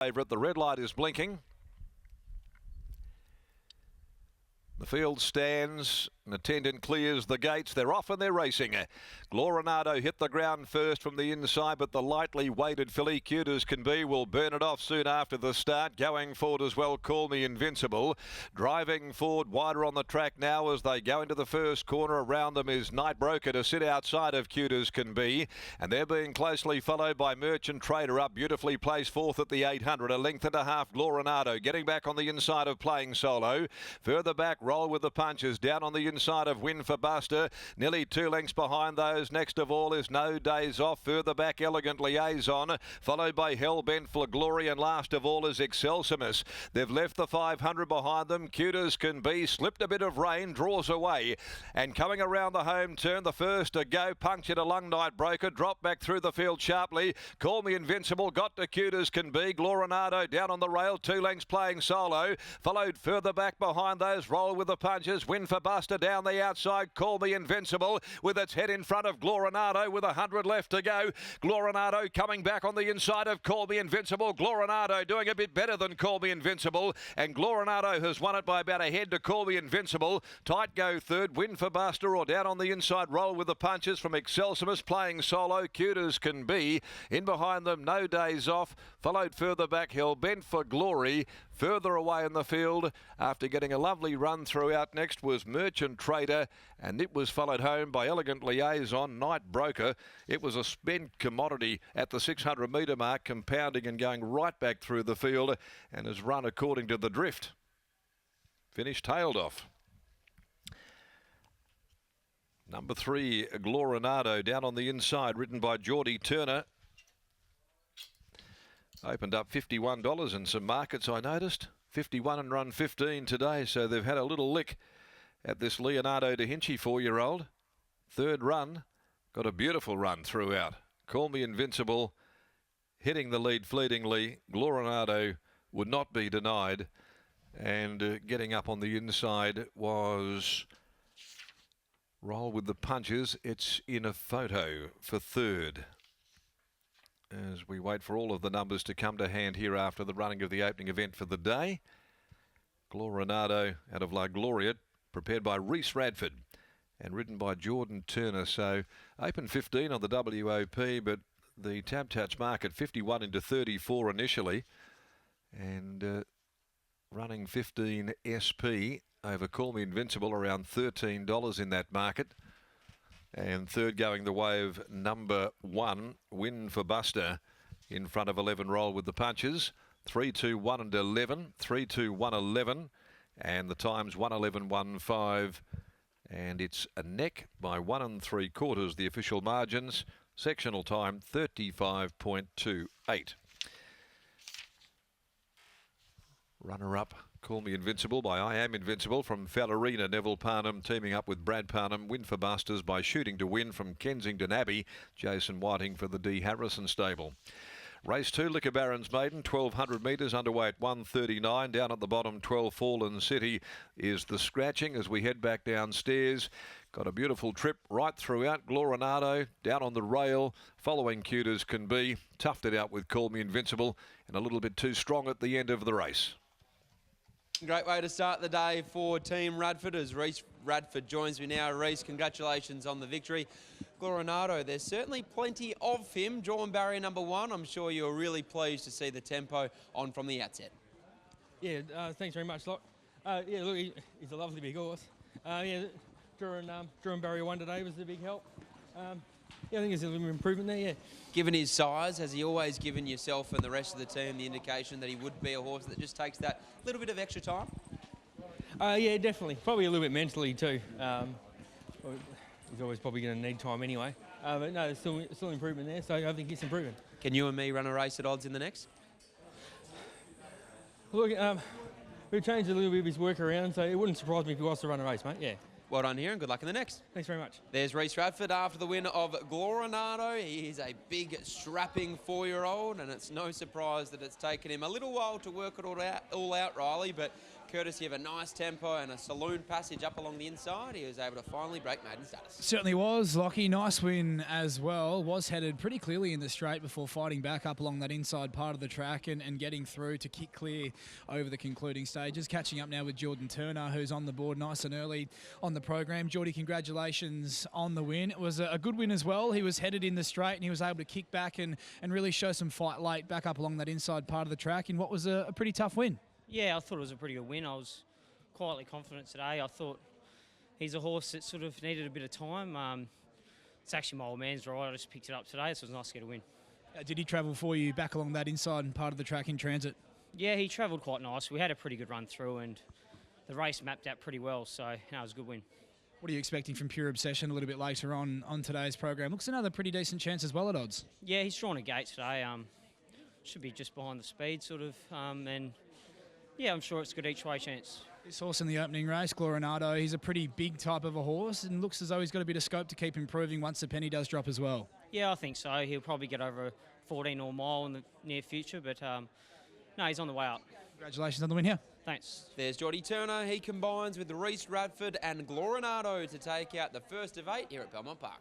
favourite. The red light is blinking. The field stands, an attendant clears the gates. They're off and they're racing. Gloranardo hit the ground first from the inside, but the lightly weighted filly, cute as can be, will burn it off soon after the start. Going forward as well, Call Me Invincible. Driving forward wider on the track now as they go into the first corner. Around them is Night Broker to sit outside of Cute as Can Be. And they're being closely followed by Merchant Trader, up beautifully placed fourth at the 800. A length and a half, Gloranardo getting back on the inside of Playing Solo. Further back, Roll with the Punches down on the inside of Win for Buster. Nearly 2 lengths behind those. Next of all is No Days Off. Further back, Elegant Liaison, followed by Hellbent for Glory, and last of all is Excelsimus. They've left the 500 behind them. Cute as Can Be slipped a bit of rain, draws away, and coming around the home turn, the first to go, punctured along Night Broker, dropped back through the field sharply. Call Me Invincible got to Cute as Can Be. Gloranardo down on the rail, 2 lengths Playing Solo, followed further back behind those. Roll with the Punches, Win for Buster down the outside. Call Me Invincible with its head in front of Gloranardo with 100 left to go. Gloranardo coming back on the inside of Call Me Invincible. Gloranardo doing a bit better than Call Me Invincible, and Gloranardo has won it by about a head to Call Me Invincible. Tight go third, Win for Buster, or down on the inside, Roll with the Punches from Excelsimus. Playing Solo, Cute as Can Be. In behind them, No Days Off, followed further back, Hellbent for Glory. Further away in the field, after getting a lovely run throughout, next was Merchant Trader, and it was followed home by Elegant Liaison, Night Broker. It was a spent commodity at the 600 metre mark, compounding and going right back through the field, and has run according to the drift. Finished tailed off. Number 3, Gloranardo, down on the inside, ridden by Geordie Turner. Opened up $51 in some markets, I noticed. 51 and run 15 today, so they've had a little lick at this Leonardo da Vinci 4-year-old. Third run, got a beautiful run throughout. Call Me Invincible, hitting the lead fleetingly. Gloranardo would not be denied, and getting up on the inside was Roll with the Punches. It's in a photo for third, as we wait for all of the numbers to come to hand here after the running of the opening event for the day. Gloranardo out of La Gloria, prepared by Reese Radford and ridden by Jordan Turner. So open 15 on the WOP, but the Tab Touch market 51 into 34 initially, and running 15 SP over Call Me Invincible, around $13 in that market. And third going the way of number 1, Win for Buster, in front of 11, Roll with the Punches. 3, 2, 1 and 11. 3, 2, 1, 11. And the time's 1:11.15. And it's a neck by 1 3/4, the official margins. Sectional time 35.28. Runner-up, Call Me Invincible by I Am Invincible from Fallerina, Neville Parnham teaming up with Brad Parnham. Win for Busters by Shooting to Win from Kensington Abbey. Jason Whiting for the D. Harrison stable. Race 2, Liquor Barons Maiden, 1,200 metres, underway at 1:39. Down at the bottom, 12, Fallen City is the scratching as we head back downstairs. Got a beautiful trip right throughout. Gloranardo down on the rail, following Cute as Can Be. Toughed it out with Call Me Invincible, and a little bit too strong at the end of the race. Great way to start the day for Team Radford as Reese Radford joins me now. Reese, congratulations on the victory. Gloranardo, there's certainly plenty of him. Drawn barrier number 1. I'm sure you're really pleased to see the tempo on from the outset. Yeah, thanks very much, Locke. Yeah, look, he's a lovely big horse. Yeah, drawing barrier 1 today was a big help. Yeah, I think there's a little improvement there, yeah. Given his size, has he always given yourself and the rest of the team the indication that he would be a horse that just takes that little bit of extra time? Yeah, definitely. Probably a little bit mentally too. He's always probably going to need time anyway. But no, there's still improvement there, so I think it's improving. Can you and me run a race at odds in the next? Look, we've changed a little bit of his work around, so it wouldn't surprise me if he was to run a race, mate, yeah. Well done here and good luck in the next. Thanks very much. There's Reese Radford after the win of Gloranardo. He is a big, strapping 4-year-old, and it's no surprise that it's taken him a little while to work it all out, Riley, but courtesy of a nice tempo and a saloon passage up along the inside, he was able to finally break maiden status. Certainly was, Lockie. Nice win as well. Was headed pretty clearly in the straight before fighting back up along that inside part of the track and getting through to kick clear over the concluding stages. Catching up now with Jordan Turner, who's on the board nice and early on the program. Geordie, congratulations on the win. It was a good win as well. He was headed in the straight and he was able to kick back and really show some fight late back up along that inside part of the track in what was a pretty tough win. Yeah, I thought it was a pretty good win. I was quietly confident today. I thought he's a horse that sort of needed a bit of time. It's actually my old man's ride. I just picked it up today, so it was nice to get a win. Did he travel for you back along that inside part of the track in transit? Yeah, he travelled quite nice. We had a pretty good run through and the race mapped out pretty well, so it was a good win. What are you expecting from Pure Obsession a little bit later on today's program? Looks another pretty decent chance as well at odds. Yeah, he's drawn a gate today. Should be just behind the speed, sort of, and yeah, I'm sure it's a good each way chance. This horse in the opening race, Gloranardo, he's a pretty big type of a horse and looks as though he's got a bit of scope to keep improving once the penny does drop as well. Yeah, I think so. He'll probably get over 14 or mile in the near future, but no, he's on the way up. Congratulations on the win here. Thanks. There's Geordie Turner. He combines with Reece Radford and Gloranardo to take out the first of 8 here at Belmont Park.